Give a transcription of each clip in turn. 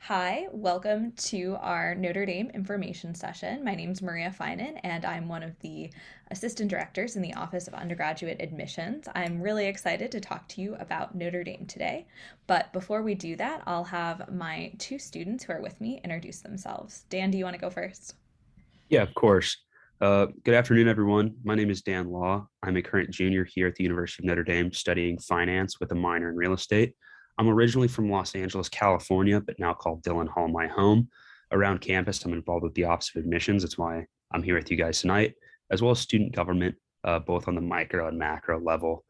Hi, welcome to our Notre Dame information session. My name is Maria Finan, and I'm one of the assistant directors in the Office of Undergraduate Admissions. I'm really excited to talk to you about Notre Dame today. But before we do that, I'll have my two students who are with me introduce themselves. Dan, do you want to go first? Yeah, of course. Good afternoon, everyone. My name is Dan Law. I'm a current junior here at the University of Notre Dame studying finance with a minor in real estate. I'm originally from Los Angeles, California, but now called Dillon Hall my home. Around campus, I'm involved with the Office of Admissions. That's why I'm here with you guys tonight, as well as student government, both on the micro and macro level.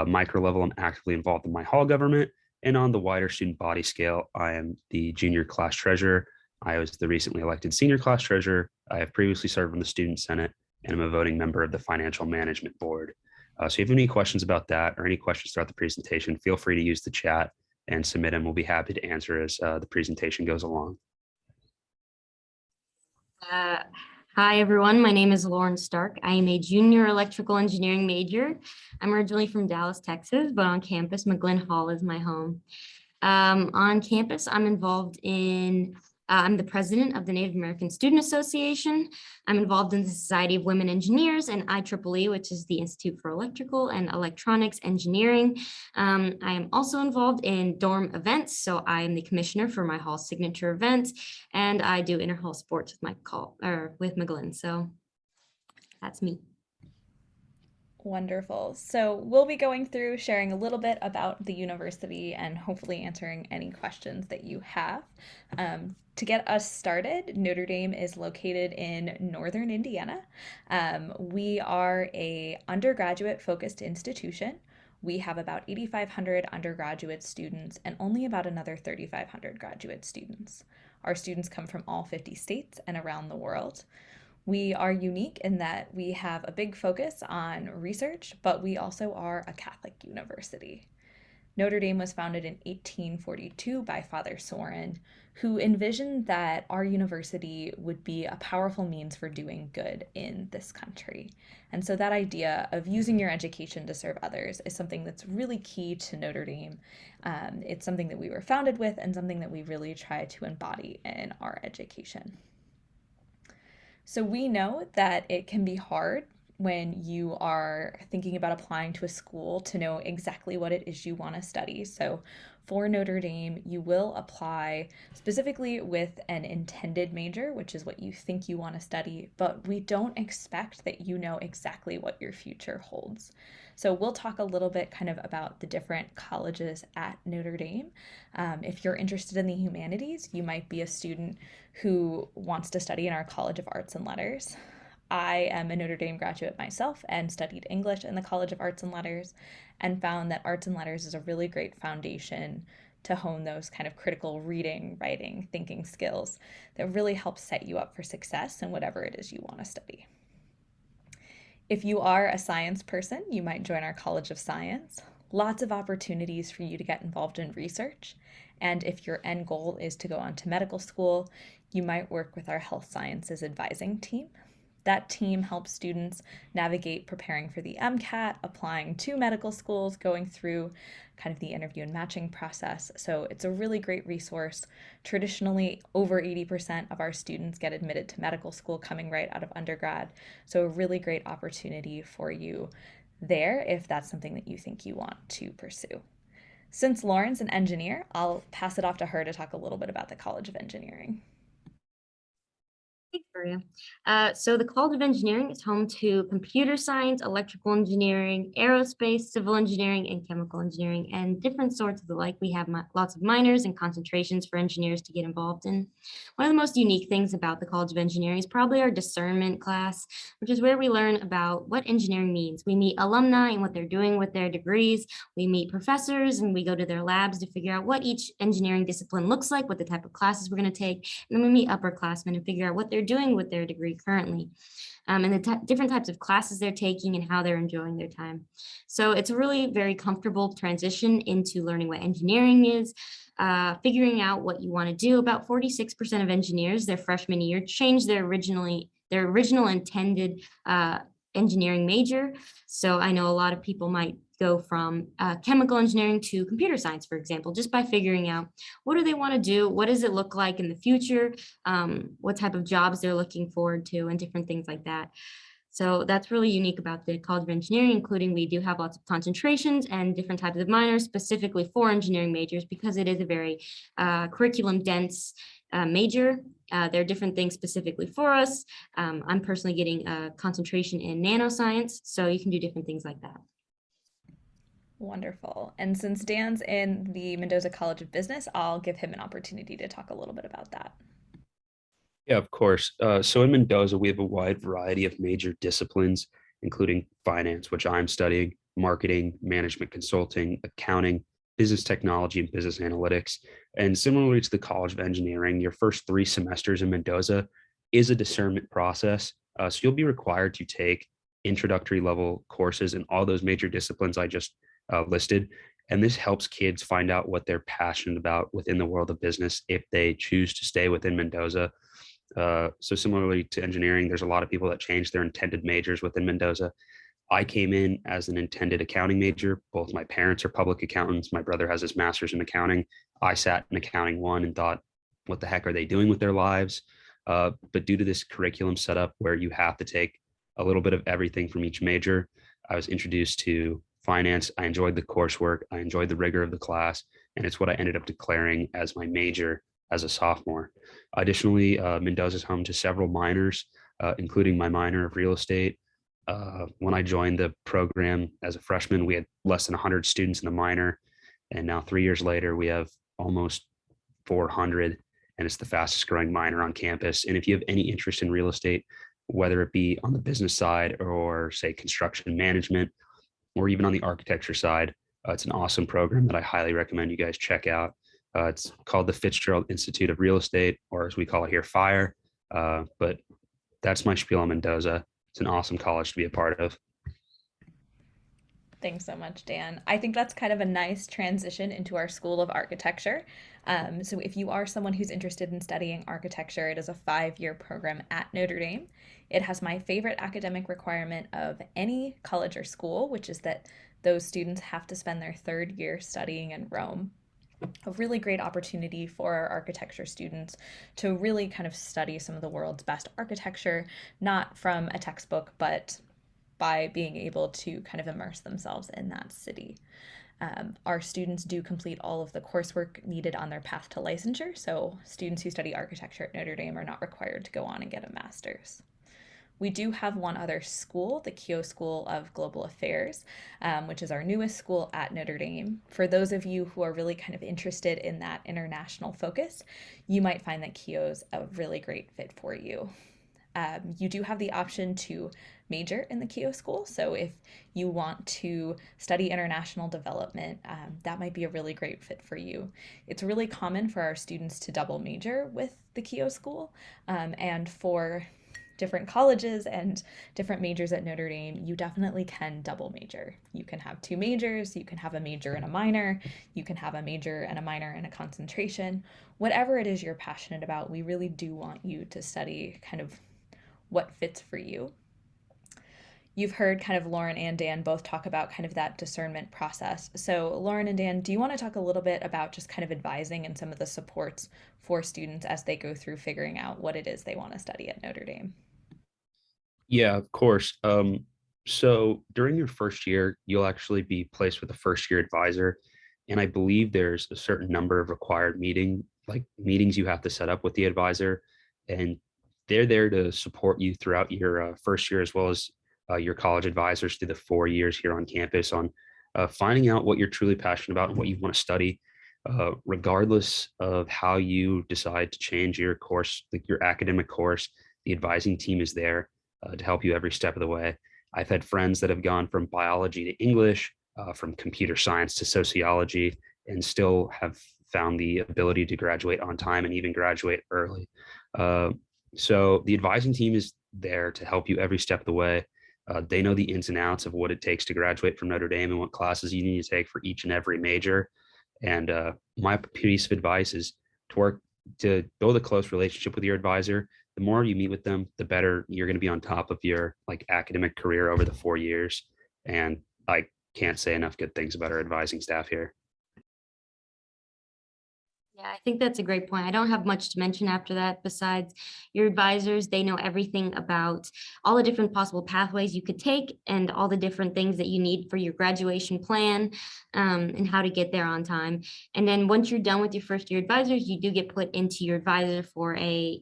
Micro level, I'm actively involved in my hall government, and on the wider student body scale, I am the junior class treasurer. I was the recently elected senior class treasurer. I have previously served on the student senate, and I'm a voting member of the financial management board. So if you have any questions about that or any questions throughout the presentation, feel free to use the chat and submit them. We'll be happy to answer as the presentation goes along. Uh, Hi, everyone. My name is Lauren Stark. I am a junior electrical engineering major. I'm originally from Dallas, Texas, but on campus, McGlynn Hall is my home. On campus, I'm the president of the Native American Student Association. I'm involved in the Society of Women Engineers and IEEE, which is the Institute for Electrical and Electronics Engineering. I am also involved in dorm events. So I am the commissioner for my hall signature events, and I do inter-hall sports with McGlynn. So that's me. Wonderful. So we'll be going through sharing a little bit about the university and hopefully answering any questions that you have. To get us started, Notre Dame is located in northern Indiana. We are a undergraduate focused institution. We have about 8,500 undergraduate students and only about another 3,500 graduate students. Our students come from all 50 states and around the world. We are unique in that we have a big focus on research, but we also are a Catholic university. Notre Dame was founded in 1842 by Father Sorin, who envisioned that our university would be a powerful means for doing good in this country. And so that idea of using your education to serve others is something that's really key to Notre Dame. It's something that we were founded with and something that we really try to embody in our education. So we know that it can be hard when you are thinking about applying to a school to know exactly what it is you want to study. So for Notre Dame, you will apply specifically with an intended major, which is what you think you want to study, but we don't expect that you know exactly what your future holds. So we'll talk a little bit kind of about the different colleges at Notre Dame. If you're interested in the humanities, you might be a student who wants to study in our College of Arts and Letters. I am a Notre Dame graduate myself and studied English in the College of Arts and Letters and found that arts and letters is a really great foundation to hone those kind of critical reading, writing, thinking skills that really help set you up for success in whatever it is you want to study. If you are a science person, you might join our College of Science. Lots of opportunities for you to get involved in research. And if your end goal is to go on to medical school, you might work with our health sciences advising team. That team helps students navigate preparing for the MCAT, applying to medical schools, going through kind of the interview and matching process. So it's a really great resource. Traditionally, over 80% of our students get admitted to medical school coming right out of undergrad. So a really great opportunity for you there if that's something that you think you want to pursue. Since Lauren's an engineer, I'll pass it off to her to talk a little bit about the College of Engineering. Thanks, Maria. So the College of Engineering is home to computer science, electrical engineering, aerospace, civil engineering, and chemical engineering, and different sorts of the like. We have lots of minors and concentrations for engineers to get involved in. One of the most unique things about the College of Engineering is probably our discernment class, which is where we learn about what engineering means. We meet alumni and what they're doing with their degrees. We meet professors and we go to their labs to figure out what each engineering discipline looks like, what the type of classes we're going to take. And then we meet upperclassmen and figure out what they're doing with their degree currently, and the different types of classes they're taking and how they're enjoying their time. So it's a really very comfortable transition into learning what engineering is, figuring out what you want to do. About 46% of engineers their freshman year change their original intended engineering major. So I know a lot of people might go from chemical engineering to computer science, for example, just by figuring out what do they want to do, what does it look like in the future, what type of jobs they're looking forward to, and different things like that. So that's really unique about the College of Engineering, including we do have lots of concentrations and different types of minors specifically for engineering majors because it is a very curriculum dense major. There are different things specifically for us. I'm personally getting a concentration in nanoscience, so you can do different things like that. Wonderful. And since Dan's in the Mendoza College of Business, I'll give him an opportunity to talk a little bit about that. Yeah, of course. So in Mendoza, we have a wide variety of major disciplines, including finance, which I'm studying, marketing, management consulting, accounting, business technology, and business analytics. And similarly to the College of Engineering, your first 3 semesters in Mendoza is a discernment process. So you'll be required to take introductory level courses in all those major disciplines I just listed. And this helps kids find out what they're passionate about within the world of business if they choose to stay within Mendoza. So similarly to engineering, there's a lot of people that change their intended majors within Mendoza. I came in as an intended accounting major. Both my parents are public accountants. My brother has his master's in accounting. I sat in accounting one and thought, what the heck are they doing with their lives? But due to this curriculum setup where you have to take a little bit of everything from each major, I was introduced to finance. I enjoyed the coursework. I enjoyed the rigor of the class. And it's what I ended up declaring as my major as a sophomore. Additionally, Mendoza is home to several minors, including my minor of real estate. When I joined the program as a freshman, we had less than 100 students in the minor. And now 3 years later, we have almost 400, and it's the fastest growing minor on campus. And if you have any interest in real estate, whether it be on the business side or say construction management, or even on the architecture side, it's an awesome program that I highly recommend you guys check out. It's called the Fitzgerald Institute of Real Estate, or as we call it here, FIRE. But that's my spiel on Mendoza. It's an awesome college to be a part of. Thanks so much, Dan. I think that's kind of a nice transition into our School of Architecture. So, if you are someone who's interested in studying architecture, it is a 5-year program at Notre Dame. It has my favorite academic requirement of any college or school, which is that those students have to spend their 3rd year studying in Rome. A really great opportunity for our architecture students to really kind of study some of the world's best architecture, not from a textbook, but by being able to kind of immerse themselves in that city. Our students do complete all of the coursework needed on their path to licensure, so students who study architecture at Notre Dame are not required to go on and get a master's. We do have one other school, the Keough School of Global Affairs, which is our newest school at Notre Dame. For those of you who are really kind of interested in that international focus, you might find that Keough's a really great fit for you. You do have the option to major in the Keough School. So if you want to study international development, that might be a really great fit for you. It's really common for our students to double major with the Keough School, and for different colleges and different majors at Notre Dame, you definitely can double major. You can have 2 majors, you can have a major and a minor, you can have a major and a minor and a concentration. Whatever it is you're passionate about, we really do want you to study kind of what fits for you. You've heard kind of Lauren and Dan both talk about kind of that discernment process. So Lauren and Dan, do you want to talk a little bit about just kind of advising and some of the supports for students as they go through figuring out what it is they want to study at Notre Dame? Yeah, of course. So during your first year, you'll actually be placed with a first year advisor. And I believe there's a certain number of required meetings you have to set up with the advisor. And they're there to support you throughout your first year, as well as your college advisors through the 4 years here on campus on finding out what you're truly passionate about and what you want to study. Regardless of how you decide to change your course, like your academic course, the advising team is there to help you every step of the way. I've had friends that have gone from biology to English, from computer science to sociology, and still have found the ability to graduate on time and even graduate early. So the advising team is there to help you every step of the way. They know the ins and outs of what it takes to graduate from Notre Dame and what classes you need to take for each and every major. And my piece of advice is to build a close relationship with your advisor. the more you meet with them, the better you're going to be on top of your like academic career over the 4 years. And I can't say enough good things about our advising staff here. Yeah, I think that's a great point. I don't have much to mention after that besides your advisors. They know everything about all the different possible pathways you could take and all the different things that you need for your graduation plan, and how to get there on time. And then once you're done with your first year advisors, you do get put into your advisor for a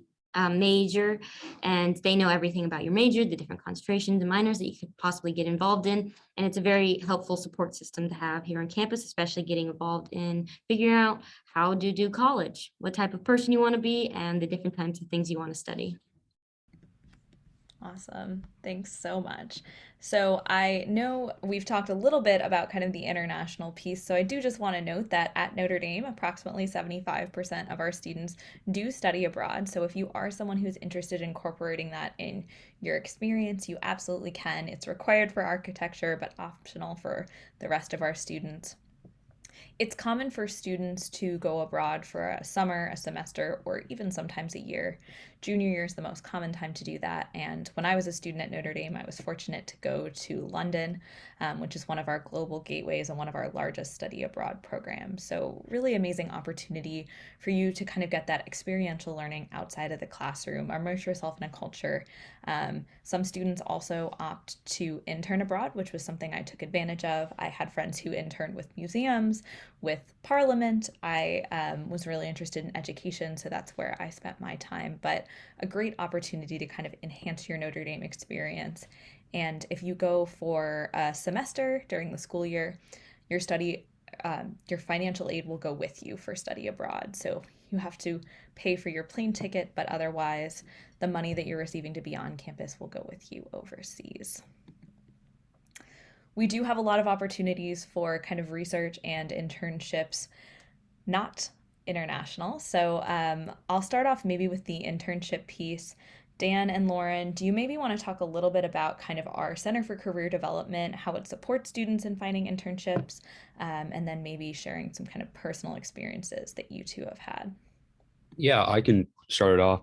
major, and they know everything about your major, the different concentrations and minors that you could possibly get involved in. And it's a very helpful support system to have here on campus, especially getting involved in figuring out how to do college, what type of person you want to be, and the different types of things you want to study. Awesome. Thanks so much. So I know we've talked a little bit about kind of the international piece. So I do just want to note that at Notre Dame, approximately 75% of our students do study abroad. So if you are someone who's interested in incorporating that in your experience, you absolutely can. It's required for architecture, but optional for the rest of our students. It's common for students to go abroad for a summer, a semester, or even sometimes a year. Junior year is the most common time to do that. And when I was a student at Notre Dame, I was fortunate to go to London, which is one of our global gateways and one of our largest study abroad programs. So, really amazing opportunity for you to kind of get that experiential learning outside of the classroom, immerse yourself in a culture. Some students also opt to intern abroad, which was something I took advantage of. I had friends who interned with museums, with Parliament. I was really interested in education, so that's where I spent my time. But a great opportunity to kind of enhance your Notre Dame experience. And if you go for a semester during the school year, your study, your financial aid will go with you for study abroad. So you have to pay for your plane ticket, but otherwise, the money that you're receiving to be on campus will go with you overseas. We do have a lot of opportunities for kind of research and internships, not international. So I'll start off maybe with the internship piece. Dan and Lauren, do you maybe want to talk a little bit about kind of our Center for Career Development, how it supports students in finding internships, and then maybe sharing some kind of personal experiences that you two have had? Yeah, I can start it off.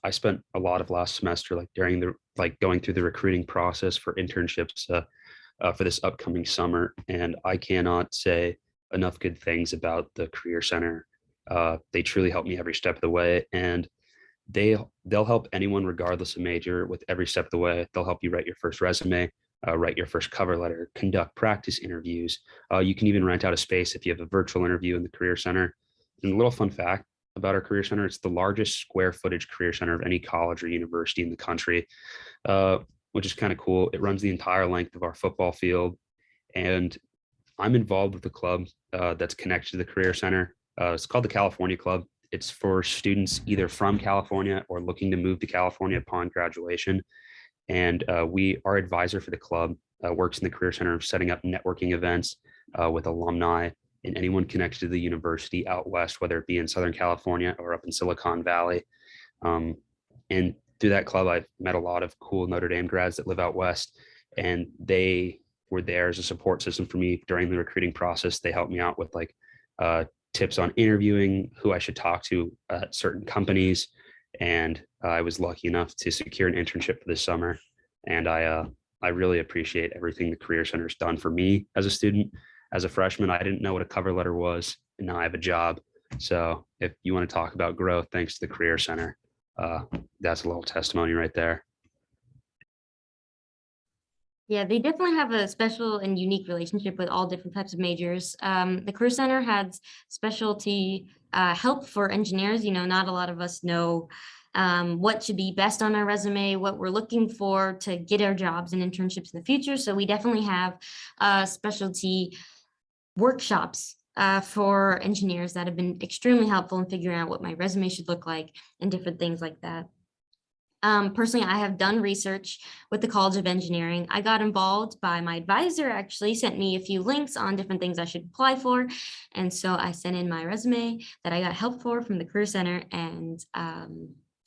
I spent a lot of last semester during the going through the recruiting process for internships for this upcoming summer, and I cannot say enough good things about the Career Center. They truly helped me every step of the way, and they'll help anyone regardless of major with every step of the way. They'll help you write your first resume, write your first cover letter, conduct practice interviews. You can even rent out a space if you have a virtual interview in the Career Center. And a little fun fact about our Career Center: it's the largest square footage career center of any college or university in the country, which is kind of cool. It runs the entire length of our football field, and I'm involved with a club that's connected to the Career Center. It's called the California Club. It's for students either from California or looking to move to California upon graduation. And our advisor for the club works in the Career Center, setting up networking events with alumni and anyone connected to the university out west, whether it be in Southern California or up in Silicon Valley. And through that club, I've met a lot of cool Notre Dame grads that live out west, and they were there as a support system for me during the recruiting process. They helped me out with tips on interviewing, who I should talk to at certain companies. And I was lucky enough to secure an internship for this summer. And I really appreciate everything the Career Center has done for me as a student. As a freshman, I didn't know what a cover letter was, and now I have a job. So if you want to talk about growth, thanks to the Career Center, that's a little testimony right there. Yeah, they definitely have a special and unique relationship with all different types of majors. The Career Center has specialty help for engineers. Not a lot of us know what should be best on our resume, what we're looking for to get our jobs and internships in the future. So we definitely have specialty workshops for engineers that have been extremely helpful in figuring out what my resume should look like and different things like that. Personally, I have done research with the College of Engineering. I got involved by my advisor, actually sent me a few links on different things I should apply for. And so I sent in my resume that I got help for from the Career Center, and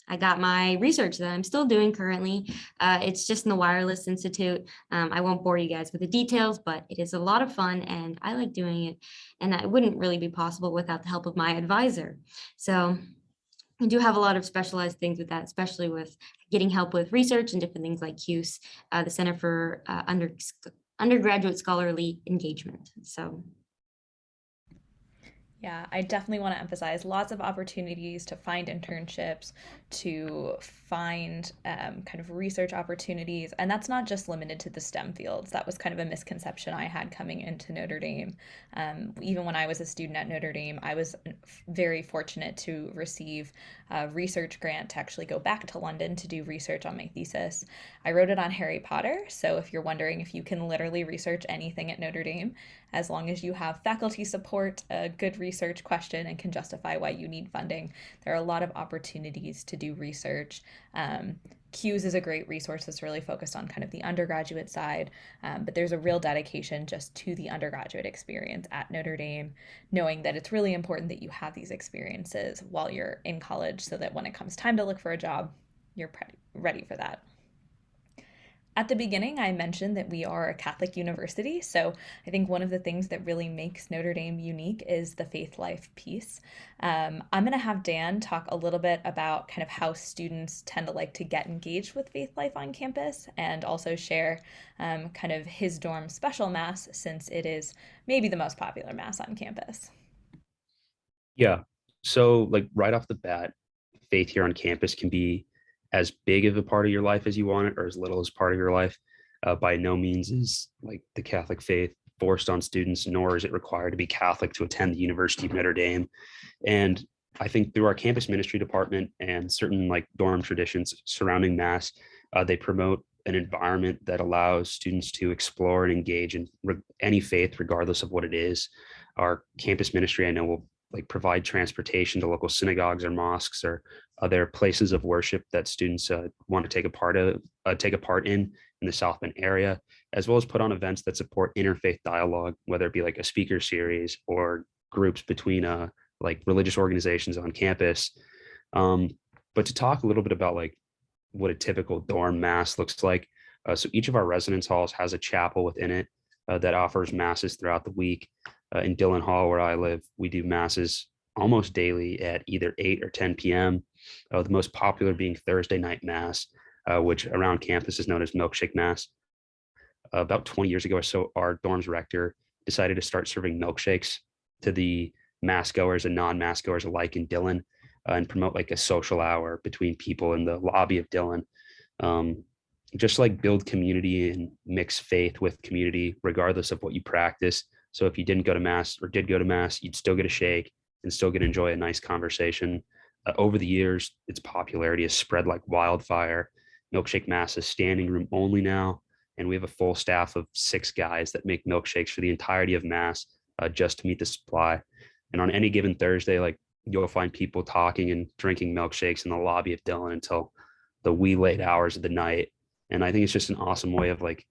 I got my research that I'm still doing currently. It's just in the Wireless Institute. I won't bore you guys with the details, but it is a lot of fun and I like doing it. And that wouldn't really be possible without the help of my advisor. So we do have a lot of specialized things with that, especially with getting help with research and different things like CUSE, the Center for Undergraduate Scholarly Engagement. So Yeah, I definitely want to emphasize lots of opportunities to find internships, to find kind of research opportunities. And that's not just limited to the STEM fields. That was kind of a misconception I had coming into Notre Dame. Even when I was a student at Notre Dame, I was very fortunate to receive a research grant to actually go back to London to do research on my thesis. I wrote it on Harry Potter. So if you're wondering if you can literally research anything at Notre Dame, as long as you have faculty support, a good research question, and can justify why you need funding, there are a lot of opportunities to do research. CUES is a great resource that's really focused on kind of the undergraduate side, but there's a real dedication just to the undergraduate experience at Notre Dame, knowing that it's really important that you have these experiences while you're in college so that when it comes time to look for a job, you're ready for that. At the beginning, I mentioned that we are a Catholic university, so I think one of the things that really makes Notre Dame unique is the faith life piece. I'm going to have Dan talk a little bit about kind of how students tend to like to get engaged with faith life on campus, and also share kind of his dorm special mass, since it is maybe the most popular mass on campus. Yeah. So, like, right off the bat, faith here on campus can be as big of a part of your life as you want it, or as little as part of your life. By no means is like the Catholic faith forced on students, nor is it required to be Catholic to attend the University of Notre Dame. And I think through our campus ministry department and certain like dorm traditions surrounding Mass, they promote an environment that allows students to explore and engage in any faith, regardless of what it is. Our campus ministry, I know, will like provide transportation to local synagogues or mosques or other places of worship that students want to take a part in the South Bend area, as well as put on events that support interfaith dialogue, whether it be like a speaker series or groups between like religious organizations on campus. Um, but to talk a little bit about like what a typical dorm mass looks like. So each of our residence halls has a chapel within it that offers masses throughout the week. In Dillon Hall, where I live, we do masses almost daily at either 8 or 10 p.m. The most popular being Thursday night mass, which around campus is known as milkshake mass. About 20 years ago or so, our dorm's rector decided to start serving milkshakes to the mass goers and non-mass goers alike in Dillon, and promote like a social hour between people in the lobby of Dillon. Um, just like build community and mix faith with community, regardless of what you practice. So if you didn't go to mass or did go to mass, you'd still get a shake and still get to enjoy a nice conversation. Over the years, its popularity has spread like wildfire. Milkshake mass is standing room only now, and we have a full staff of 6 guys that make milkshakes for the entirety of mass, just to meet the supply. And on any given Thursday, like, you'll find people talking and drinking milkshakes in the lobby of Dillon until the wee late hours of the night. And I think it's just an awesome way of like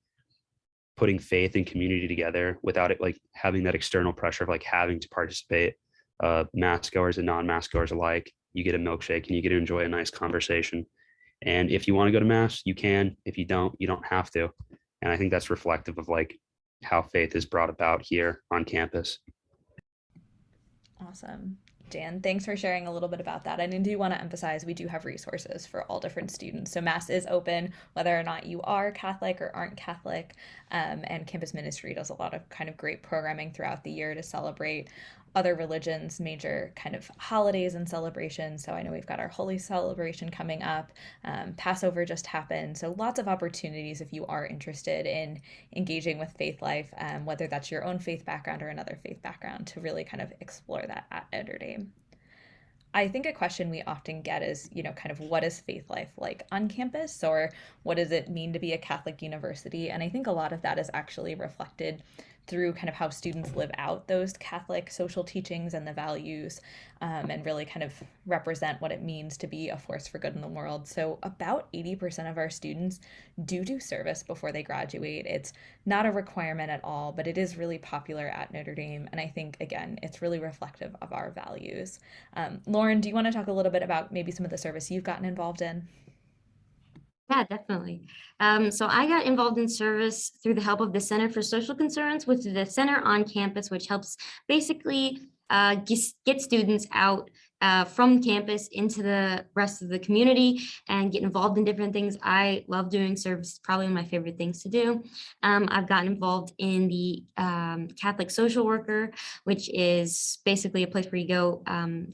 putting faith and community together without it like having that external pressure of like having to participate. Mass goers and non-mass goers alike, you get a milkshake and you get to enjoy a nice conversation. And if you want to go to mass, you can. If you don't have to. And I think that's reflective of like how faith is brought about here on campus. Awesome. Dan, thanks for sharing a little bit about that. And I do want to emphasize we do have resources for all different students. So Mass is open whether or not you are Catholic or aren't Catholic. And campus ministry does a lot of kind of great programming throughout the year to celebrate other religions' major kind of holidays and celebrations. So I know we've got our Holy Celebration coming up. Passover just happened. So lots of opportunities if you are interested in engaging with faith life, whether that's your own faith background or another faith background, to really kind of explore that at Notre Dame. I think a question we often get is, kind of what is faith life like on campus, or what does it mean to be a Catholic university? And I think a lot of that is actually reflected through kind of how students live out those Catholic social teachings and the values, and really kind of represent what it means to be a force for good in the world. So about 80% of our students do service before they graduate. It's not a requirement at all, but it is really popular at Notre Dame. And I think, again, it's really reflective of our values. Lauren, do you want to talk a little bit about maybe some of the service you've gotten involved in? Yeah, definitely. So I got involved in service through the help of the Center for Social Concerns, which is a center on campus, which helps basically get students out from campus into the rest of the community and get involved in different things. I love doing service, probably one of my favorite things to do. I've gotten involved in the Catholic social worker, which is basically a place where you go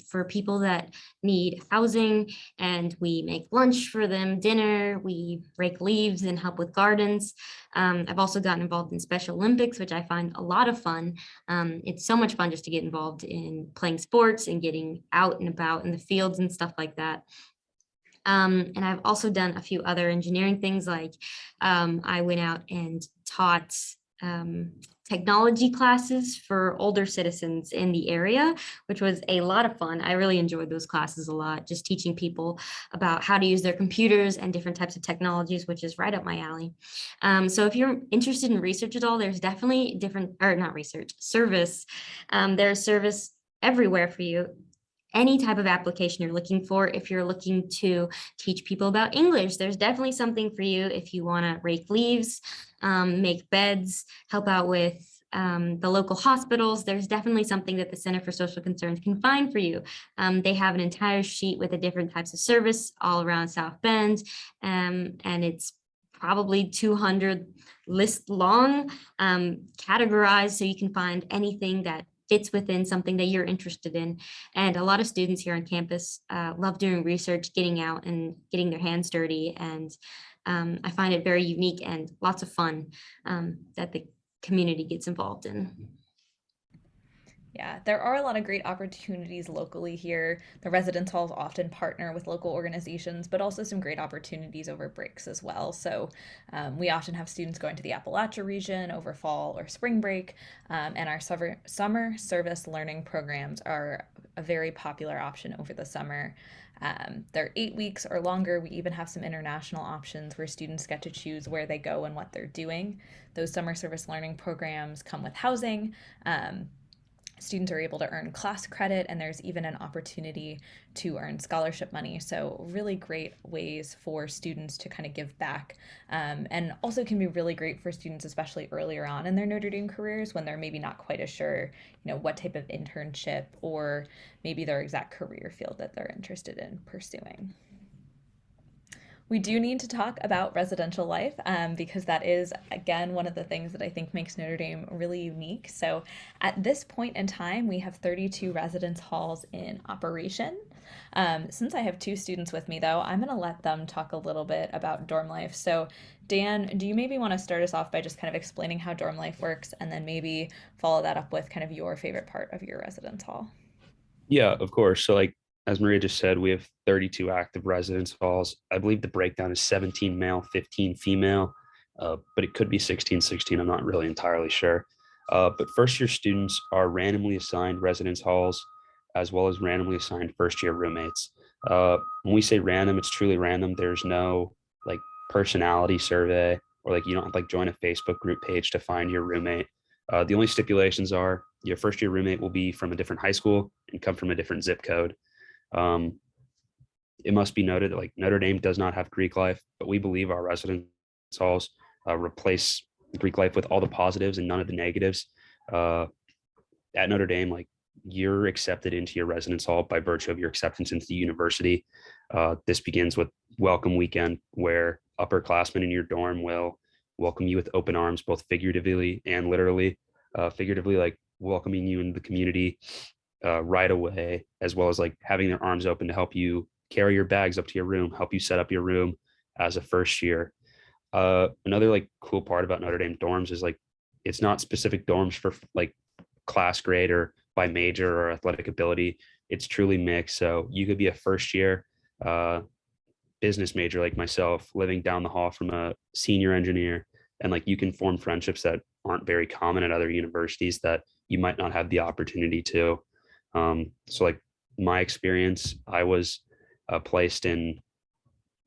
for people that need housing, and we make lunch for them, dinner, we rake leaves and help with gardens. I've also gotten involved in Special Olympics, which I find a lot of fun. It's so much fun just to get involved in playing sports and getting out and about in the fields and stuff like that. And I've also done a few other engineering things, like I went out and taught technology classes for older citizens in the area, which was a lot of fun. I really enjoyed those classes a lot, just teaching people about how to use their computers and different types of technologies, which is right up my alley. So if you're interested in research at all, there's definitely different, or not research, service. There's service everywhere for you. Any type of application you're looking for. If you're looking to teach people about English, there's definitely something for you. If you want to rake leaves, make beds, help out with the local hospitals, there's definitely something that the Center for Social Concerns can find for you. They have an entire sheet with the different types of service all around South Bend, and it's probably 200 list long, categorized, so you can find anything that fits within something that you're interested in. And a lot of students here on campus love doing research, getting out and getting their hands dirty. And I find it very unique and lots of fun that the community gets involved in. Yeah, there are a lot of great opportunities locally here. The residence halls often partner with local organizations, but also some great opportunities over breaks as well. So we often have students going to the Appalachia region over fall or spring break, and our summer service learning programs are a very popular option over the summer. They're 8 weeks or longer. We even have some international options where students get to choose where they go and what they're doing. Those summer service learning programs come with housing. Students are able to earn class credit, and there's even an opportunity to earn scholarship money. So really great ways for students to kind of give back, and also can be really great for students, especially earlier on in their Notre Dame careers when they're maybe not quite as sure, what type of internship or maybe their exact career field that they're interested in pursuing. We do need to talk about residential life, because that is, again, one of the things that I think makes Notre Dame really unique. So at this point in time, we have 32 residence halls in operation. Since I have 2 students with me, though, I'm going to let them talk a little bit about dorm life. So Dan, do you maybe want to start us off by just kind of explaining how dorm life works, and then maybe follow that up with kind of your favorite part of your residence hall? Yeah, of course. So as Maria just said, we have 32 active residence halls. I believe the breakdown is 17 male, 15 female, but it could be 16-16. I'm not really entirely sure. But first year students are randomly assigned residence halls, as well as randomly assigned first year roommates. When we say random, it's truly random. There's no personality survey, or you don't join a Facebook group page to find your roommate. The only stipulations are your first year roommate will be from a different high school and come from a different zip code. It must be noted that Notre Dame does not have Greek life, but we believe our residence halls replace Greek life with all the positives and none of the negatives. At Notre Dame, you're accepted into your residence hall by virtue of your acceptance into the university. This begins with welcome weekend, where upperclassmen in your dorm will welcome you with open arms, both figuratively and literally. Figuratively, welcoming you into the community right away, as well as having their arms open to help you carry your bags up to your room, help you set up your room as a first year. Another cool part about Notre Dame dorms is it's not specific dorms for class grade or by major or athletic ability. It's truly mixed. So you could be a first year business major like myself, living down the hall from a senior engineer, and you can form friendships that aren't very common at other universities that you might not have the opportunity to. So my experience, I was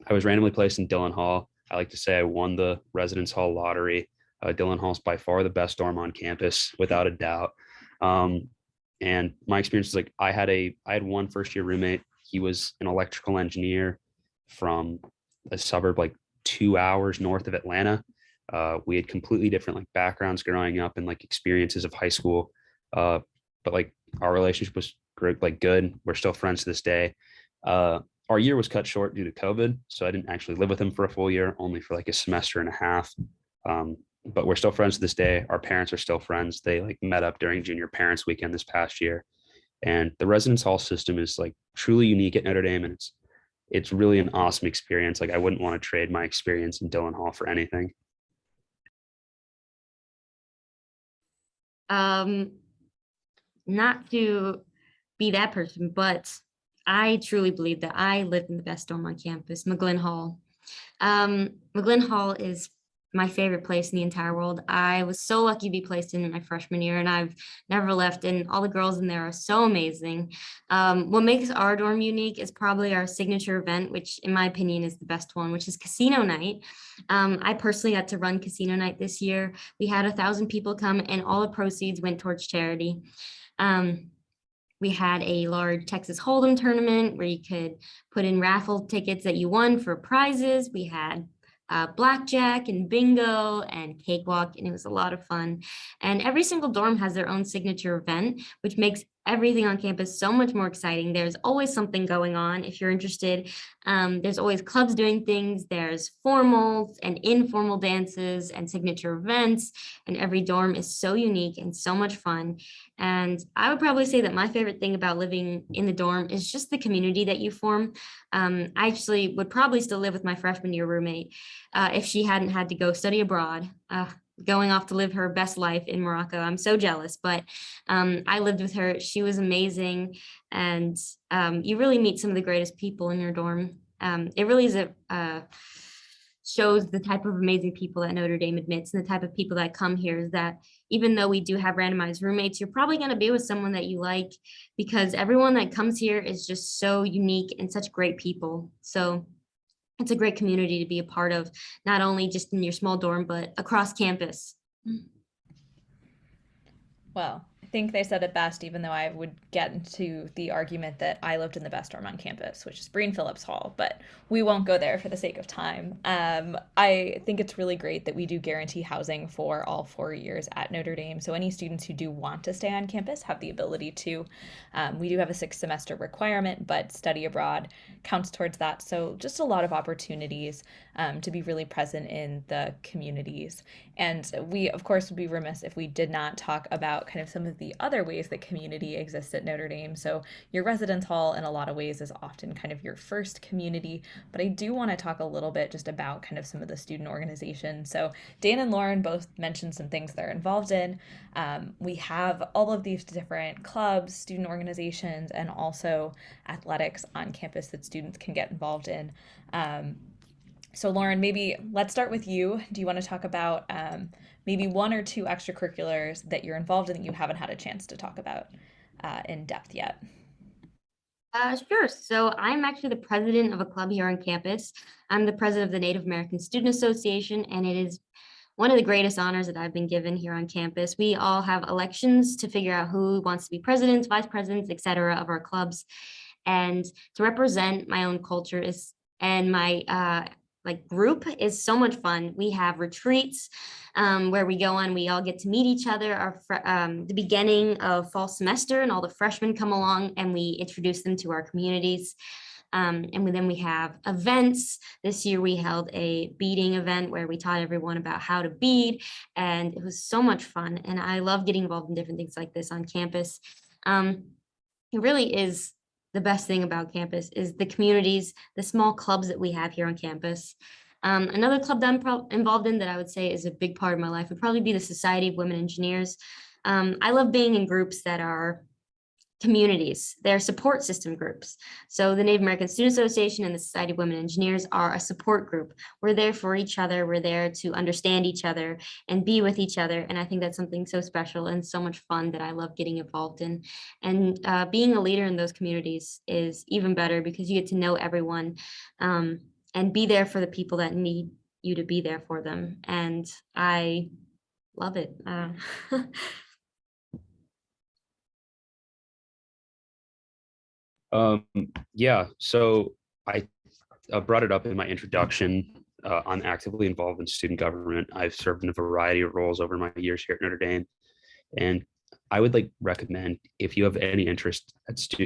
randomly placed in Dillon Hall. I like to say I won the residence hall lottery. Dillon Hall is by far the best dorm on campus, without a doubt. And my experience is I had one first year roommate. He was an electrical engineer from a suburb 2 hours north of Atlanta. We had completely different backgrounds growing up and experiences of high school. But our relationship was great, like good. We're still friends to this day. Our year was cut short due to COVID, so I didn't actually live with him for a full year, only for like a semester and a half. But we're still friends to this day. Our parents are still friends. They like met up during junior parents weekend this past year. And the residence hall system is like truly unique at Notre Dame, and it's really an awesome experience. Like I wouldn't want to trade my experience in Dillon Hall for anything. Um, Not to be that person, but I truly believe that I lived in the best dorm on campus, McGlynn Hall. McGlynn Hall is my favorite place in the entire world. I was so lucky to be placed in my freshman year, and I've never left. And all the girls in there are so amazing. What makes our dorm unique is probably our signature event, which in my opinion is the best one, which is casino night. I personally got to run casino night this year. We had 1,000 people come, and all the proceeds went towards charity. We had a large Texas Hold'em tournament where you could put in raffle tickets that you won for prizes. We had blackjack and bingo and cakewalk, and it was a lot of fun. And every single dorm has their own signature event, which makes everything on campus so much more exciting. There's always something going on if you're interested. There's always clubs doing things. There's formal and informal dances and signature events, and every dorm is so unique and so much fun. And I would probably say that my favorite thing about living in the dorm is just the community that you form. I actually would probably still live with my freshman year roommate if she hadn't had to go study abroad, going off to live her best life in Morocco. I'm so jealous, but I lived with her. She was amazing. And you really meet some of the greatest people in your dorm. It really is shows the type of amazing people that Notre Dame admits, and the type of people that come here is that even though we do have randomized roommates, you're probably going to be with someone that you like, because everyone that comes here is just so unique and such great people. So it's a great community to be a part of, not only just in your small dorm, but across campus. Well, I think they said it best, even though I would get into the argument that I lived in the best dorm on campus, which is Breen Phillips Hall, but we won't go there for the sake of time. I think it's really great that we do guarantee housing for all 4 years at Notre Dame. So any students who do want to stay on campus have the ability to. We do have a 6 semester requirement, but study abroad counts towards that. So just a lot of opportunities to be really present in the communities. And we, of course, would be remiss if we did not talk about kind of some of the other ways that community exists at Notre Dame. So your residence hall in a lot of ways is often kind of your first community, but I do want to talk a little bit just about kind of some of the student organizations. So Dan and Lauren both mentioned some things they're involved in. We have all of these different clubs, student organizations, and also athletics on campus that students can get involved in. So Lauren, maybe let's start with you. Do you want to talk about maybe 1 or 2 extracurriculars that you're involved in that you haven't had a chance to talk about in depth yet? Sure. So I'm actually the president of a club here on campus. I'm the president of the Native American Student Association, and it is one of the greatest honors that I've been given here on campus. We all have elections to figure out who wants to be presidents, vice presidents, et cetera, of our clubs. And to represent my own culture is, and my like group is so much fun. We have retreats where we go on, we all get to meet each other. The beginning of fall semester, and all the freshmen come along and we introduce them to our communities. Then we have events. This year we held a beading event where we taught everyone about how to bead, and it was so much fun. And I love getting involved in different things like this on campus. It really is the best thing about campus is the communities, the small clubs that we have here on campus. Another club that I'm involved in that I would say is a big part of my life would probably be the Society of Women Engineers. I love being in groups that are communities. They're support system groups. So the Native American Student Association and the Society of Women Engineers are a support group. We're there for each other. We're there to understand each other and be with each other. And I think that's something so special and so much fun that I love getting involved in. And being a leader in those communities is even better because you get to know everyone and be there for the people that need you to be there for them. And I love it. Um, yeah, so I brought it up in my introduction. I'm actively involved in student government. I've served in a variety of roles over my years here at Notre Dame. And I would like recommend, if you have any interest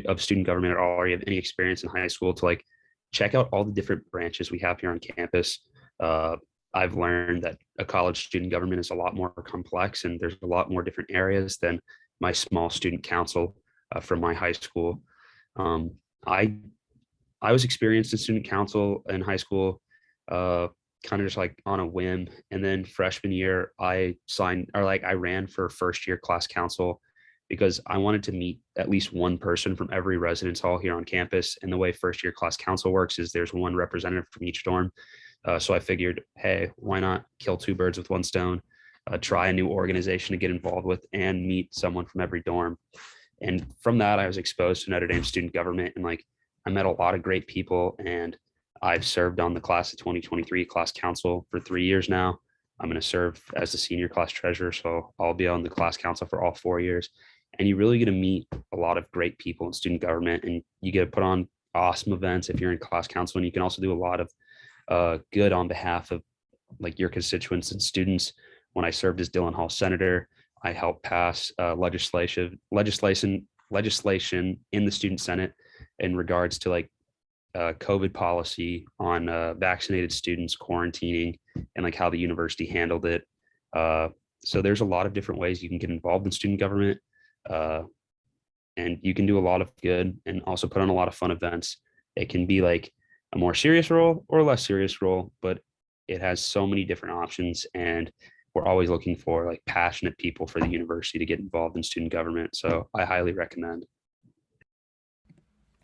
of student government at all, or you have any experience in high school, to like check out all the different branches we have here on campus. Uh, I've learned that a college student government is a lot more complex, and there's a lot more different areas than my small student council from my high school. Um, I I was experienced in student council in high school, uh, kind of just like on a whim. And then freshman year, I ran for first year class council because I wanted to meet at least one person from every residence hall here on campus. And the way first year class council works is there's one representative from each dorm. So I figured, hey, why not kill two birds with one stone? Try a new organization to get involved with and meet someone from every dorm. And from that, I was exposed to Notre Dame student government, and like I met a lot of great people. And I've served on the class of 2023 class council for 3 years now. I'm going to serve as the senior class treasurer, so I'll be on the class council for all 4 years. And you really get to meet a lot of great people in student government, and you get to put on awesome events if you're in class council, and you can also do a lot of good on behalf of like your constituents and students. When I served as Dillon Hall senator, I helped pass legislation in the student senate in regards to like COVID policy on vaccinated students quarantining and like how the university handled it. So there's a lot of different ways you can get involved in student government, uh, and you can do a lot of good and also put on a lot of fun events. It can be like a more serious role or a less serious role, but it has so many different options, and we're always looking for like passionate people for the university to get involved in student government. So I highly recommend.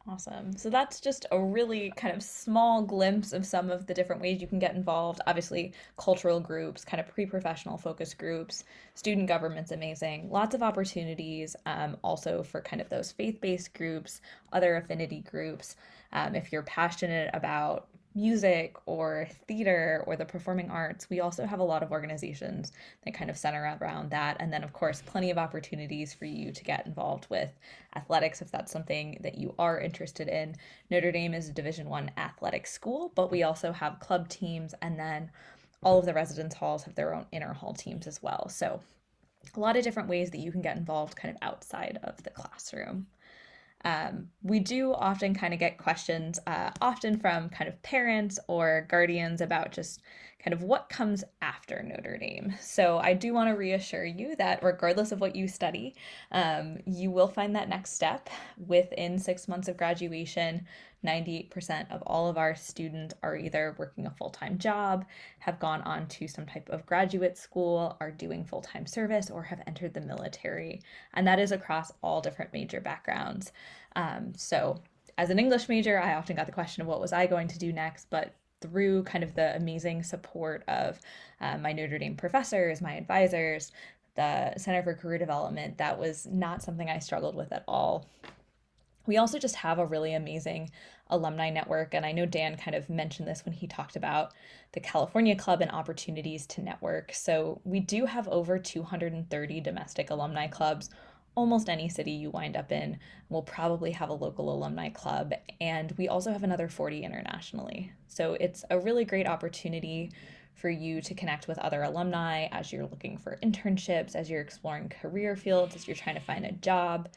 Awesome. So that's just a really kind of small glimpse of some of the different ways you can get involved. Obviously, cultural groups, kind of pre-professional focus groups, student government's amazing. Lots of opportunities also for kind of those faith-based groups, other affinity groups. If you're passionate about music or theater or the performing arts, we also have a lot of organizations that kind of center around that. And then, of course, plenty of opportunities for you to get involved with athletics if that's something that you are interested in. Notre Dame is a Division I athletic school, but we also have club teams, and then all of the residence halls have their own inner hall teams as well. So a lot of different ways that you can get involved kind of outside of the classroom. We do often kind of get questions, often from kind of parents or guardians about just kind of what comes after Notre Dame. So I do want to reassure you that regardless of what you study, you will find that next step within 6 months of graduation. 98% of all of our students are either working a full-time job, have gone on to some type of graduate school, are doing full-time service, or have entered the military. And that is across all different major backgrounds. So as an English major, I often got the question of what was I going to do next, but through kind of the amazing support of my Notre Dame professors, my advisors, the Center for Career Development, that was not something I struggled with at all. We also just have a really amazing alumni network, and I know Dan kind of mentioned this when he talked about the California Club and opportunities to network. So we do have over 230 domestic alumni clubs. Almost any city you wind up in will probably have a local alumni club, and we also have another 40 internationally. So it's a really great opportunity for you to connect with other alumni as you're looking for internships, as you're exploring career fields, as you're trying to find a job.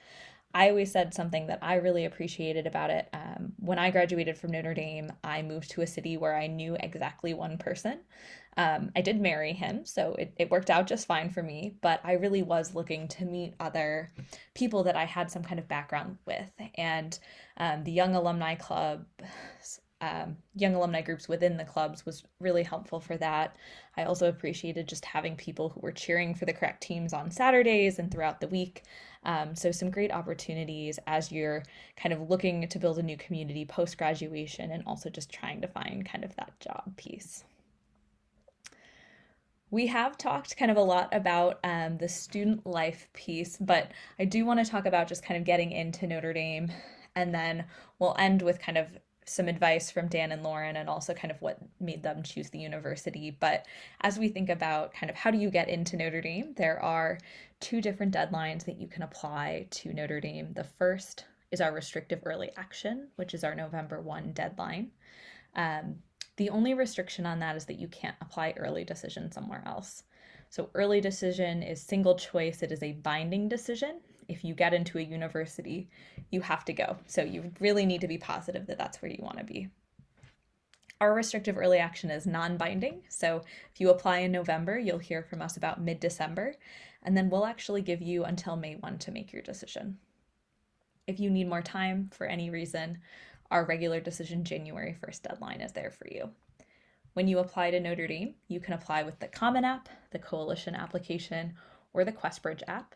I always said something that I really appreciated about it. When I graduated from Notre Dame, I moved to a city where I knew exactly one person. I did marry him, so it worked out just fine for me, but I really was looking to meet other people that I had some kind of background with. And the young alumni groups within the clubs was really helpful for that. I also appreciated just having people who were cheering for the correct teams on Saturdays and throughout the week. So some great opportunities as you're kind of looking to build a new community post-graduation and also just trying to find kind of that job piece. We have talked kind of a lot about the student life piece, but I do want to talk about just kind of getting into Notre Dame, and then we'll end with kind of some advice from Dan and Lauren and also kind of what made them choose the university. But as we think about kind of how do you get into Notre Dame, there are two different deadlines that you can apply to Notre Dame. The first is our restrictive early action, which is our November 1 deadline. The only restriction on that is that you can't apply early decision somewhere else. So early decision is single choice. It is a binding decision. If you get into a university, you have to go. So you really need to be positive that that's where you want to be. Our restrictive early action is non-binding. So if you apply in November, you'll hear from us about mid-December, and then we'll actually give you until May 1 to make your decision. If you need more time for any reason, our regular decision January 1st deadline is there for you. When you apply to Notre Dame, you can apply with the Common App, the Coalition application, or the QuestBridge app.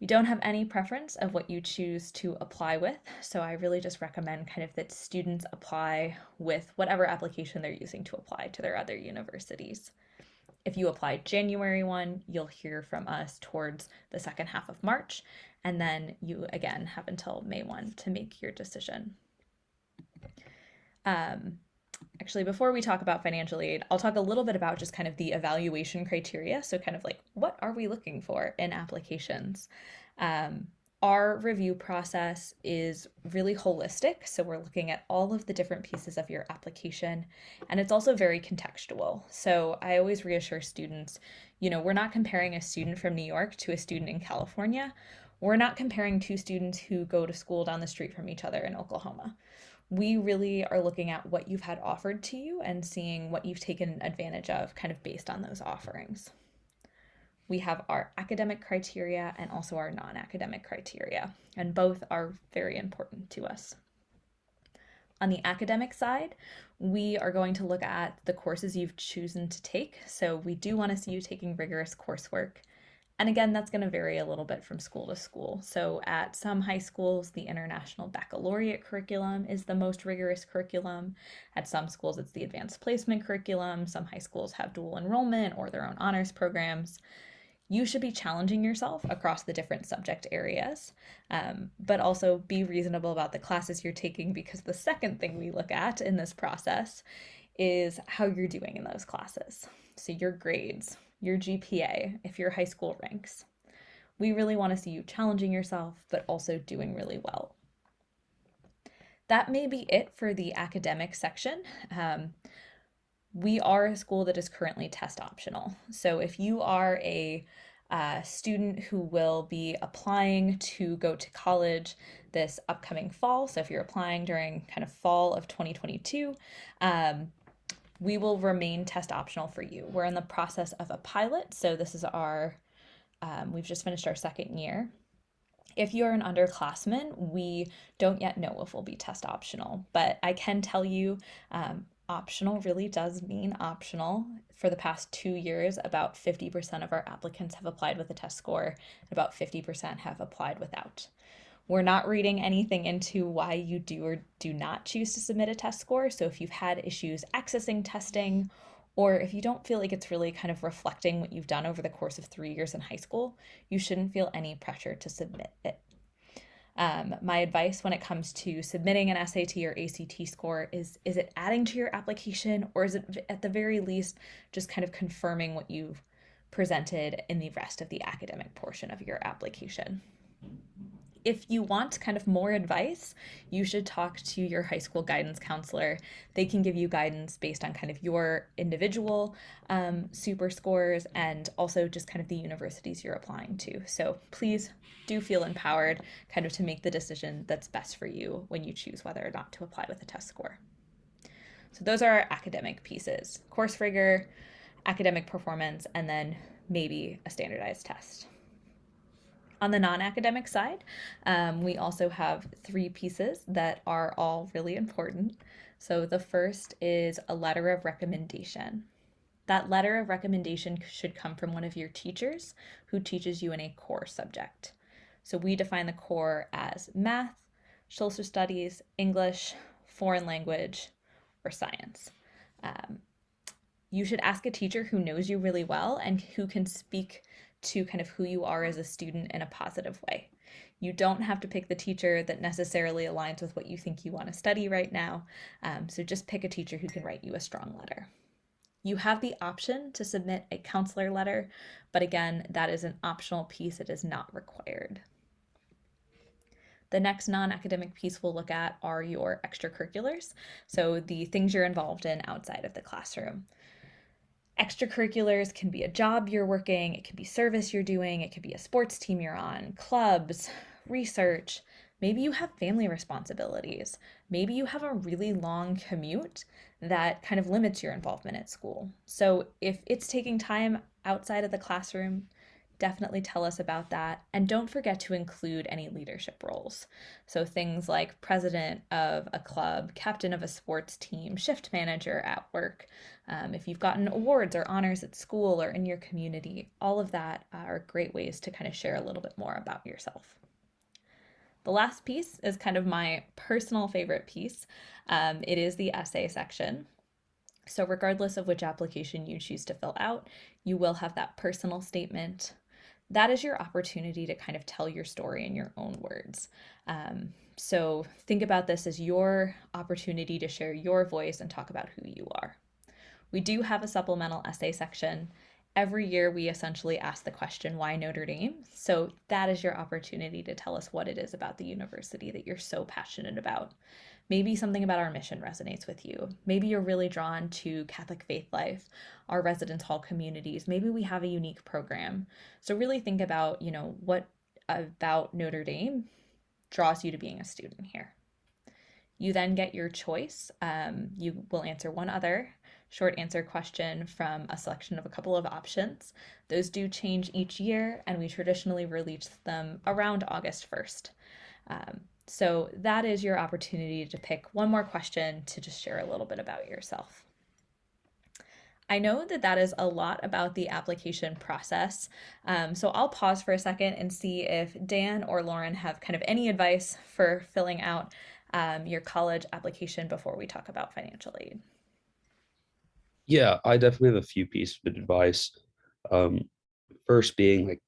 We don't have any preference of what you choose to apply with, so I really just recommend kind of that students apply with whatever application they're using to apply to their other universities. If you apply January 1, you'll hear from us towards the second half of March, and then you again have until May 1 to make your decision. Actually, before we talk about financial aid, I'll talk a little bit about just kind of the evaluation criteria. So kind of like, what are we looking for in applications? Our review process is really holistic. So we're looking at all of the different pieces of your application, and it's also very contextual. So I always reassure students, we're not comparing a student from New York to a student in California. We're not comparing two students who go to school down the street from each other in Oklahoma. We really are looking at what you've had offered to you and seeing what you've taken advantage of kind of based on those offerings. We have our academic criteria and also our non-academic criteria, and both are very important to us. On the academic side, we are going to look at the courses you've chosen to take. So we do want to see you taking rigorous coursework. And again, that's going to vary a little bit from school to school. So at some high schools, the International Baccalaureate curriculum is the most rigorous curriculum. At some schools, it's the Advanced Placement curriculum. Some high schools have dual enrollment or their own honors programs. You should be challenging yourself across the different subject areas, but also be reasonable about the classes you're taking, because the second thing we look at in this process is how you're doing in those classes. So your grades, your GPA, if your high school ranks. We really want to see you challenging yourself, but also doing really well. That may be it for the academic section. We are a school that is currently test optional. So if you are a student who will be applying to go to college this upcoming fall, so if you're applying during kind of fall of 2022, we will remain test optional for you. We're in the process of a pilot, so this is we've just finished our second year. If you're an underclassman, we don't yet know if we'll be test optional, but I can tell you optional really does mean optional. For the past 2 years, about 50% of our applicants have applied with a test score, and about 50% have applied without. We're not reading anything into why you do or do not choose to submit a test score. So if you've had issues accessing testing, or if you don't feel like it's really kind of reflecting what you've done over the course of 3 years in high school, you shouldn't feel any pressure to submit it. My advice when it comes to submitting an SAT or ACT score is it adding to your application, or is it at the very least just kind of confirming what you've presented in the rest of the academic portion of your application? If you want kind of more advice, you should talk to your high school guidance counselor. They can give you guidance based on kind of your individual super scores and also just kind of the universities you're applying to. So please do feel empowered kind of to make the decision that's best for you when you choose whether or not to apply with a test score. So those are our academic pieces: course rigor, academic performance, and then maybe a standardized test. On the non-academic side, we also have 3 pieces that are all really important. So the first is a letter of recommendation. That letter of recommendation should come from one of your teachers who teaches you in a core subject. So we define the core as math, social studies, English, foreign language, or science. You should ask a teacher who knows you really well and who can speak to kind of who you are as a student in a positive way. You don't have to pick the teacher that necessarily aligns with what you think you want to study right now. So just pick a teacher who can write you a strong letter. You have the option to submit a counselor letter, but again, that is an optional piece. It is not required. The next non-academic piece we'll look at are your extracurriculars, so the things you're involved in outside of the classroom. Extracurriculars can be a job you're working, it can be service you're doing, it could be a sports team you're on, clubs, research. Maybe you have family responsibilities. Maybe you have a really long commute that kind of limits your involvement at school. So if it's taking time outside of the classroom, definitely tell us about that. And don't forget to include any leadership roles. So things like president of a club, captain of a sports team, shift manager at work. If you've gotten awards or honors at school or in your community, all of that are great ways to kind of share a little bit more about yourself. The last piece is kind of my personal favorite piece. It is the essay section. So, regardless of which application you choose to fill out, you will have that personal statement. That is your opportunity to kind of tell your story in your own words. So, think about this as your opportunity to share your voice and talk about who you are. We do have a supplemental essay section. Every year, we essentially ask the question, why Notre Dame? So that is your opportunity to tell us what it is about the university that you're so passionate about. Maybe something about our mission resonates with you. Maybe you're really drawn to Catholic faith life, our residence hall communities. Maybe we have a unique program. So really think about, what about Notre Dame draws you to being a student here. You then get your choice. You will answer one other short answer question from a selection of a couple of options. Those do change each year, and we traditionally release them around August 1st. So that is your opportunity to pick one more question to just share a little bit about yourself. I know that that is a lot about the application process. So I'll pause for a second and see if Dan or Lauren have kind of any advice for filling out your college application before we talk about financial aid. Yeah, I definitely have a few pieces of advice. Um, First being like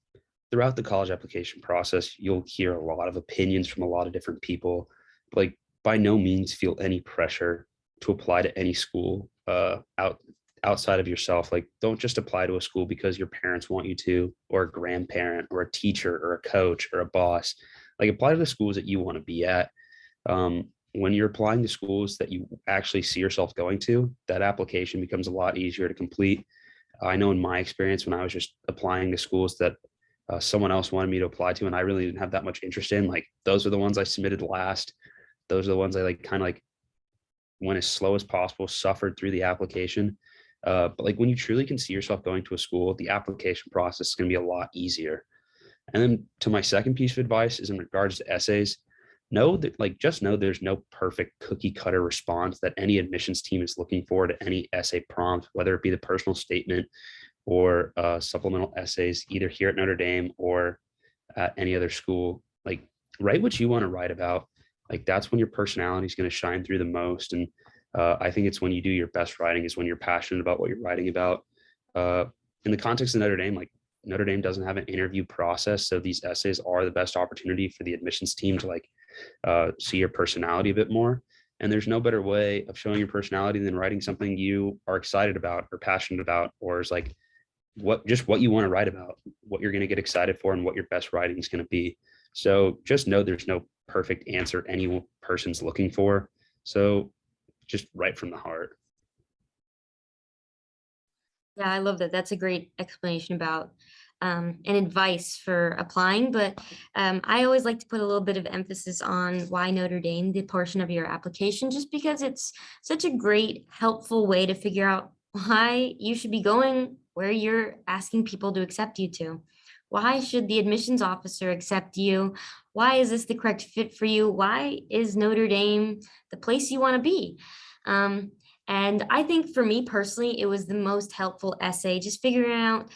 throughout the college application process, you'll hear a lot of opinions from a lot of different people. Like by no means feel any pressure to apply to any school outside of yourself. Like don't just apply to a school because your parents want you to, or a grandparent, or a teacher, or a coach, or a boss. Like apply to the schools that you want to be at. When you're applying to schools that you actually see yourself going to, that application becomes a lot easier to complete. I know in my experience, when I was just applying to schools that someone else wanted me to apply to, and I really didn't have that much interest in, like those are the ones I submitted last. Those are the ones I like kind of like went as slow as possible, suffered through the application. But like when you truly can see yourself going to a school, the application process is going to be a lot easier. And then to my second piece of advice is in regards to essays. Know that like just know there's no perfect cookie cutter response that any admissions team is looking for to any essay prompt, whether it be the personal statement or supplemental essays, either here at Notre Dame or at any other school. Like write what you want to write about. Like that's when your personality is going to shine through the most. And I think it's when you do your best writing is when you're passionate about what you're writing about. In the context of Notre Dame, like Notre Dame doesn't have an interview process, so these essays are the best opportunity for the admissions team to like see your personality a bit more. And there's no better way of showing your personality than writing something you are excited about or passionate about, or is like what you want to write about, what you're going to get excited for, and what your best writing is going to be. So just know there's no perfect answer any person's looking for. So just write from the heart. Yeah, I love that. That's a great explanation about and advice for applying. But I always like to put a little bit of emphasis on why Notre Dame, the portion of your application, just because it's such a great, helpful way to figure out why you should be going where you're asking people to accept you to. Why should the admissions officer accept you? Why is this the correct fit for you? Why is Notre Dame the place you want to be? Um, and I think for me personally, it was the most helpful essay, just figuring out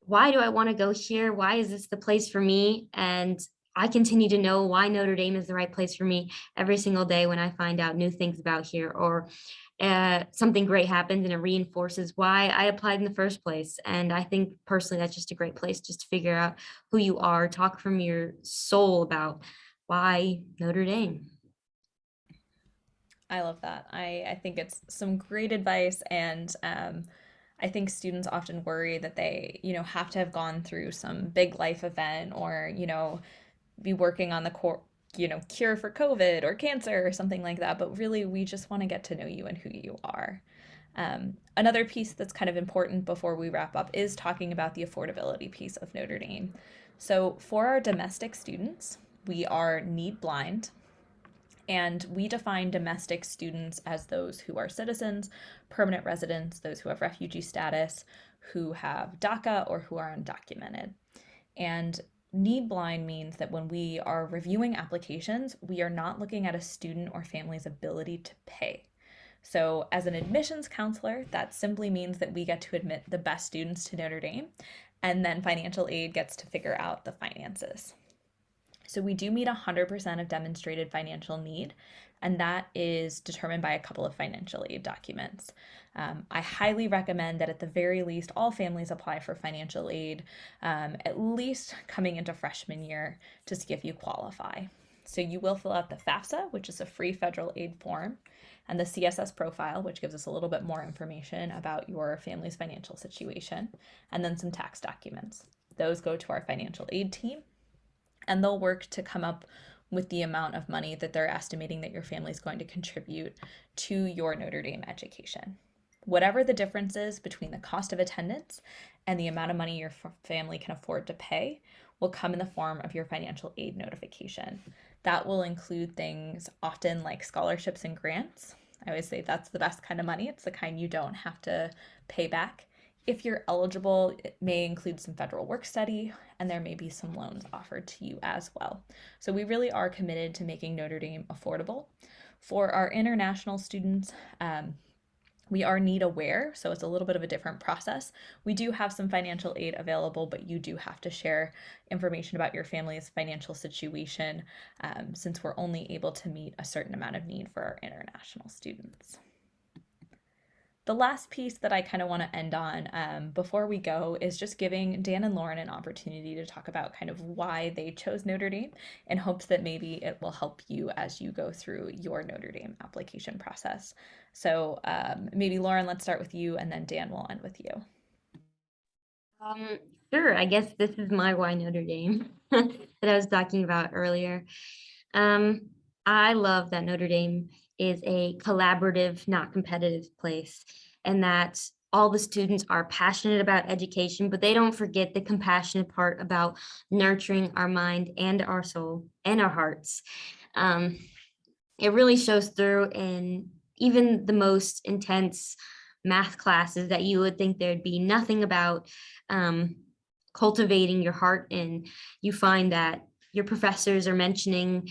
why do I want to go here? Why is this the place for me? And I continue to know why Notre Dame is the right place for me every single day when I find out new things about here, or something great happens and it reinforces why I applied in the first place. And I think personally, that's just a great place just to figure out who you are, talk from your soul about why Notre Dame. I love that. I think it's some great advice, and I think students often worry that they, have to have gone through some big life event or, be working on the cure for COVID or cancer or something like that. But really, we just want to get to know you and who you are. Another piece that's kind of important before we wrap up is talking about the affordability piece of Notre Dame. So for our domestic students, we are need blind, and we define domestic students as those who are citizens, permanent residents, those who have refugee status, who have DACA, or who are undocumented. And need blind means that when we are reviewing applications, we are not looking at a student or family's ability to pay. So, as an admissions counselor, that simply means that we get to admit the best students to Notre Dame, and then financial aid gets to figure out the finances. So, we do meet 100% of demonstrated financial need, and that is determined by a couple of financial aid documents. I highly recommend that at the very least, all families apply for financial aid, at least coming into freshman year, to see if you qualify. So you will fill out the FAFSA, which is a free federal aid form, and the CSS profile, which gives us a little bit more information about your family's financial situation, and then some tax documents. Those go to our financial aid team, and they'll work to come up with the amount of money that they're estimating that your family is going to contribute to your Notre Dame education. Whatever the difference is between the cost of attendance and the amount of money your family can afford to pay will come in the form of your financial aid notification. That will include things often like scholarships and grants. I always say that's the best kind of money. It's the kind you don't have to pay back. If you're eligible, it may include some federal work study, and there may be some loans offered to you as well. So we really are committed to making Notre Dame affordable. For our international students, we are need aware, so it's a little bit of a different process. We do have some financial aid available, but you do have to share information about your family's financial situation, since we're only able to meet a certain amount of need for our international students. The last piece that I kind of want to end on before we go is just giving Dan and Lauren an opportunity to talk about kind of why they chose Notre Dame, in hopes that maybe it will help you as you go through your Notre Dame application process. So maybe Lauren, let's start with you, and then Dan will end with you. Sure. I guess this is my why Notre Dame that I was talking about earlier. I love that Notre Dame is a collaborative, not competitive place, and that all the students are passionate about education, but they don't forget the compassionate part about nurturing our mind and our soul and our hearts. It really shows through in even the most intense math classes that you would think there'd be nothing about cultivating your heart in. You find that your professors are mentioning,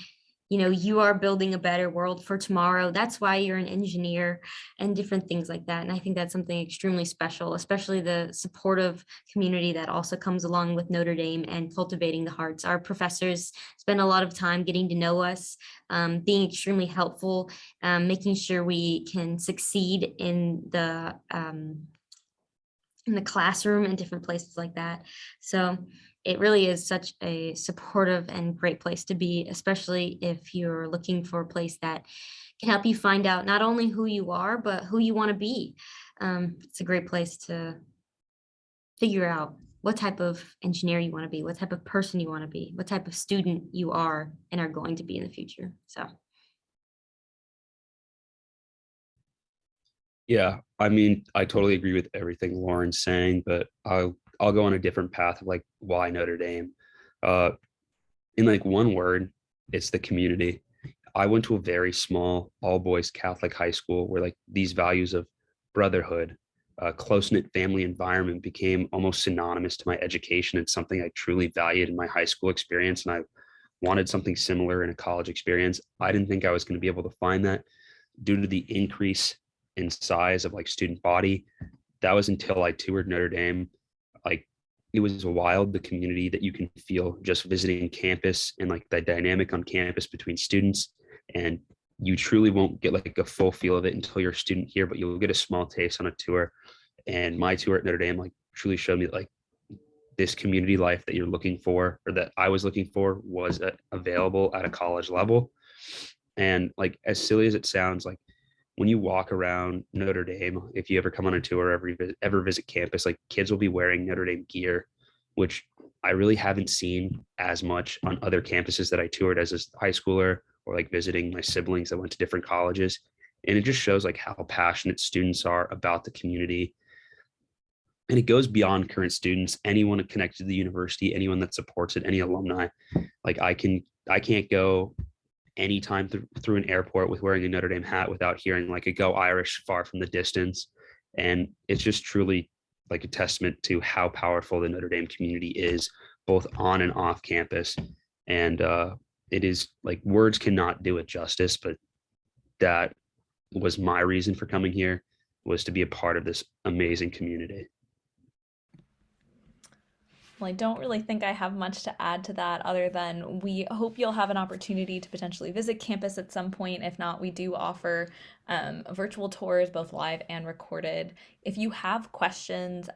you are building a better world for tomorrow. That's why you're an engineer, and different things like that. And I think that's something extremely special, especially the supportive community that also comes along with Notre Dame and cultivating the hearts. Our professors spend a lot of time getting to know us, being extremely helpful, making sure we can succeed in the classroom and different places like that. So it really is such a supportive and great place to be, especially if you're looking for a place that can help you find out not only who you are, but who you want to be. It's a great place to figure out what type of engineer you want to be, what type of person you want to be, what type of student you are and are going to be in the future. So. Yeah, I mean, I totally agree with everything Lauren's saying, but I'll go on a different path of like why Notre Dame. Uh, in like one word, it's the community. I went to a very small all boys Catholic high school where like these values of brotherhood, close knit family environment became almost synonymous to my education. It's something I truly valued in my high school experience, and I wanted something similar in a college experience. I didn't think I was going to be able to find that due to the increase in size of like student body. That was until I toured Notre Dame. Like it was wild, the community that you can feel just visiting campus and like the dynamic on campus between students. And you truly won't get like a full feel of it until you're a student here, but you'll get a small taste on a tour. And my tour at Notre Dame like truly showed me like this community life that you're looking for, or that I was looking for, was available at a college level. And like as silly as it sounds, like when you walk around Notre Dame, if you ever come on a tour, ever visit campus, like kids will be wearing Notre Dame gear, which I really haven't seen as much on other campuses that I toured as a high schooler, or like visiting my siblings that went to different colleges. And it just shows like how passionate students are about the community. And it goes beyond current students, anyone connected to the university, anyone that supports it, any alumni. Like I can't go anytime through an airport with wearing a Notre Dame hat without hearing like a "Go Irish" far from the distance. And it's just truly like a testament to how powerful the Notre Dame community is, both on and off campus. And it is like words cannot do it justice, but that was my reason for coming here, was to be a part of this amazing community. Well, I don't really think I have much to add to that other than we hope you'll have an opportunity to potentially visit campus at some point. If not, we do offer virtual tours, both live and recorded. If you have questions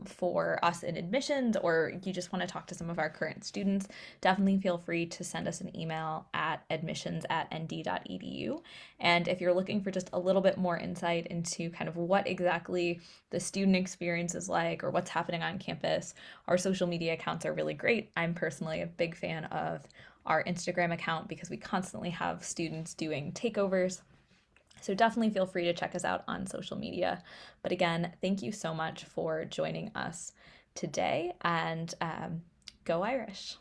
for us in admissions or you just want to talk to some of our current students, definitely feel free to send us an email at admissions@nd.edu. And if you're looking for just a little bit more insight into kind of what exactly the student experience is like or what's happening on campus, our social media accounts are really great. I'm personally a big fan of our Instagram account because we constantly have students doing takeovers. So definitely feel free to check us out on social media. But again, thank you so much for joining us today, and go Irish.